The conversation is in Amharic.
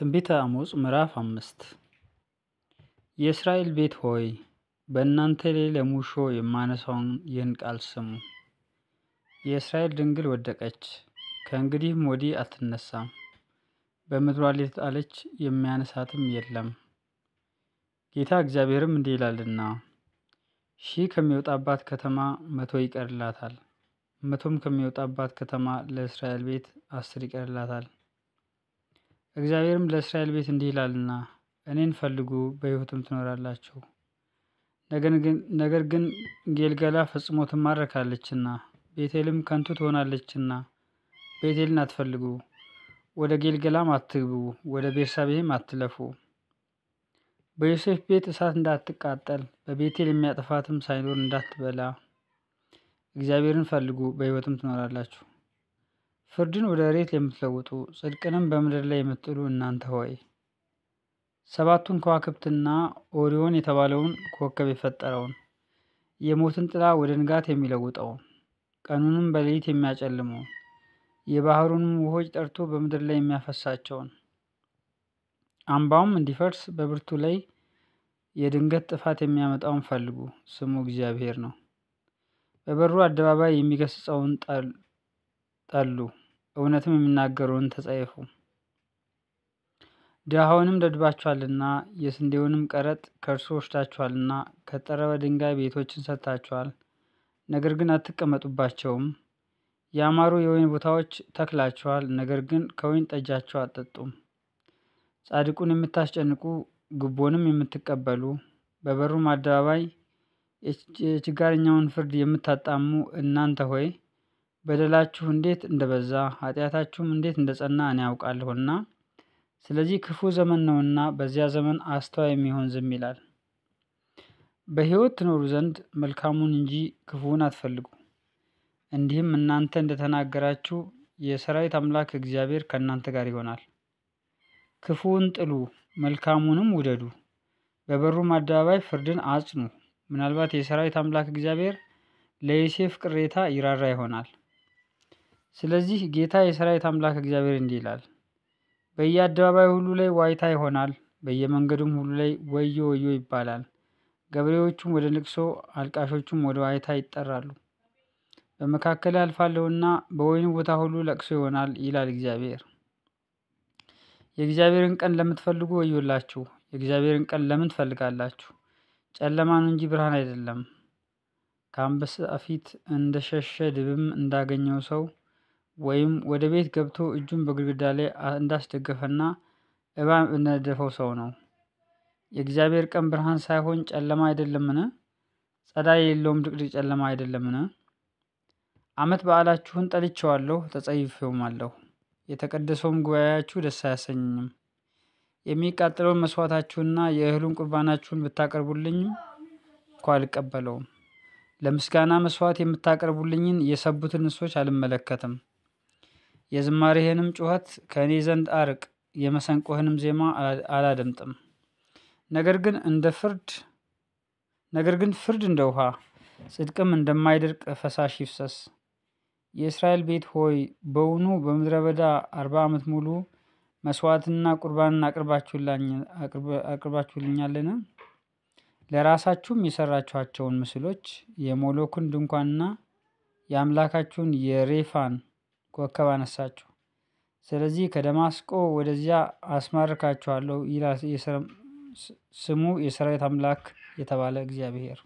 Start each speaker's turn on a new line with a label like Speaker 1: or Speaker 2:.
Speaker 1: ትንቢተ አሞጽ ምዕራፍ 5 የእስራኤል ቤት ሆይ በእናንተ ላይ ለሙሾ የማነሳውን ይህን ቃል ስሙ። የእስራኤል ድንግል ወደቀች፣ ከእንግዲህም ወዲህ አትነሳም። በምድሯ ላይ ተጣለች፣ የሚያነሳትም የለም። ጌታ እግዚአብሔርም እንዲህ ይላልና 1000 ከሚወጣባት ከተማ 100 ይቀርላታል፣ 100ም ከሚወጣባት ከተማ ለእስራኤል ቤት 10 ይቀርላታል። እግዚአብሔርም ለእስራኤል ቤት እንዲህ ይላልና እኔን ፈልጉ በሕይወትም ትኖራላችሁ። ነገር ግን ጌልገላ ፈጽሞ ትማረካለችና ቤቴልም ከንቱ ትሆናለችና ቤቴልን አትፈልጉ፣ ወደ ጌልገላም አትግቡ፣ ወደ ቤርሳቤህም አትለፉ። በዮሴፍ ቤት እሳት እንዳትቃጠል በቤቴል የሚያጠፋትም ሳይኖር እንዳትበላ እግዚአብሔርን ፈልጉ በሕይወትም ትኖራላችሁ። ፍርድን ወደ እሬት የምትለውጡ ጽድቅንም በምድር ላይ የምትጥሉ እናንተ ሆይ 7ቱን ከዋክብትና ኦሪዮን የተባለውን ኮከብ የፈጠረውን የሞትን ጥላ ወደ ንጋት የሚለውጠውን ቀኑንም በሌሊት የሚያጨልመውን የባህሩንም ውሆች ጠርቶ በምድር ላይ የሚያፈሳቸውን አምባውም እንዲፈርስ በብርቱ ላይ የድንገት ጥፋት የሚያመጣውን ፈልጉ፣ ስሙ እግዚአብሔር ነው። በበሩ አደባባይ የሚገስጸውን ጠሉ፣ እውነትም የሚናገረውን ተጸየፉ። ድሃውንም ደብድባችኋልና የስንዴውንም ቀረጥ ከእርሱ ወስዳችኋልና ከጠረበ ድንጋይ ቤቶችን ሰርታችኋል፣ ነገር ግን አትቀመጡባቸውም። ያማሩ የወይን ቦታዎች ተክላችኋል፣ ነገር ግን ከወይን ጠጃቸው አትጠጡም። ጻድቁን የምታስጨንቁ ጉቦንም የምትቀበሉ በበሩም አደባባይ የችጋረኛውን ፍርድ የምታጣሙ እናንተ ሆይ በደላችሁ እንዴት እንደበዛ ኃጢአታችሁም እንዴት እንደጸና እኔ ያውቃለሁና፣ ስለዚህ ክፉ ዘመን ነውና በዚያ ዘመን አስተዋይ የሚሆን ዝም ይላል። በሕይወት ትኖሩ ዘንድ መልካሙን እንጂ ክፉውን አትፈልጉ። እንዲህም እናንተ እንደተናገራችሁ የሰራዊት አምላክ እግዚአብሔር ከእናንተ ጋር ይሆናል። ክፉውን ጥሉ፣ መልካሙንም ውደዱ፣ በበሩም አደባባይ ፍርድን አጽኑ። ምናልባት የሰራዊት አምላክ እግዚአብሔር ለዮሴፍ ቅሬታ ይራራ ይሆናል። ስለዚህ ጌታ የሰራዊት አምላክ እግዚአብሔር እንዲህ ይላል፣ በየአደባባይ ሁሉ ላይ ዋይታ ይሆናል፣ በየመንገዱም ሁሉ ላይ ወዮ ወዮ ይባላል። ገበሬዎቹም ወደ ልቅሶ፣ አልቃሾቹም ወደ ዋይታ ይጠራሉ። በመካከል አልፋለሁና በወይኑ ቦታ ሁሉ ለቅሶ ይሆናል ይላል እግዚአብሔር። የእግዚአብሔርን ቀን ለምትፈልጉ ወዮላችሁ። የእግዚአብሔርን ቀን ለምን ትፈልጋላችሁ? ጨለማ ነው እንጂ ብርሃን አይደለም። ከአንበሳ ፊት እንደሸሸ ድብም እንዳገኘው ሰው ወይም ወደ ቤት ገብቶ እጁን በግድግዳ ላይ እንዳስደገፈና እባብ እንደነደፈው ሰው ነው። የእግዚአብሔር ቀን ብርሃን ሳይሆን ጨለማ አይደለምን? ጸዳይ የሌለውም ድቅድቅ ጨለማ አይደለምን? ዓመት በዓላችሁን ጠልቼዋለሁ፣ ተጸይፌውማለሁ። የተቀደሰውም ጉባኤያችሁ ደስ አያሰኝም። የሚቃጠለውን መስዋዕታችሁንና የእህሉን ቁርባናችሁን ብታቀርቡልኝም እንኳ አልቀበለውም። ለምስጋና መስዋዕት የምታቀርቡልኝን የሰቡትን እንስሶች አልመለከትም። የዝማሬህንም ጩኸት ከእኔ ዘንድ አርቅ፣ የመሰንቆህንም ዜማ አላደምጥም። ነገር ግን ፍርድ እንደ ውሃ ጽድቅም እንደማይደርቅ ፈሳሽ ይፍሰስ። የእስራኤል ቤት ሆይ በውኑ በምድረ በዳ 40 ዓመት ሙሉ መስዋዕትንና ቁርባንን አቅርባችሁልኛልን? ለራሳችሁም የሰራችኋቸውን ምስሎች የሞሎክን ድንኳንና የአምላካችሁን የሬፋን ኮከብ አነሳችሁ። ስለዚህ ከደማስቆ ወደዚያ አስማርካችኋለሁ ይላል ስሙ የሰራዊት አምላክ የተባለ እግዚአብሔር።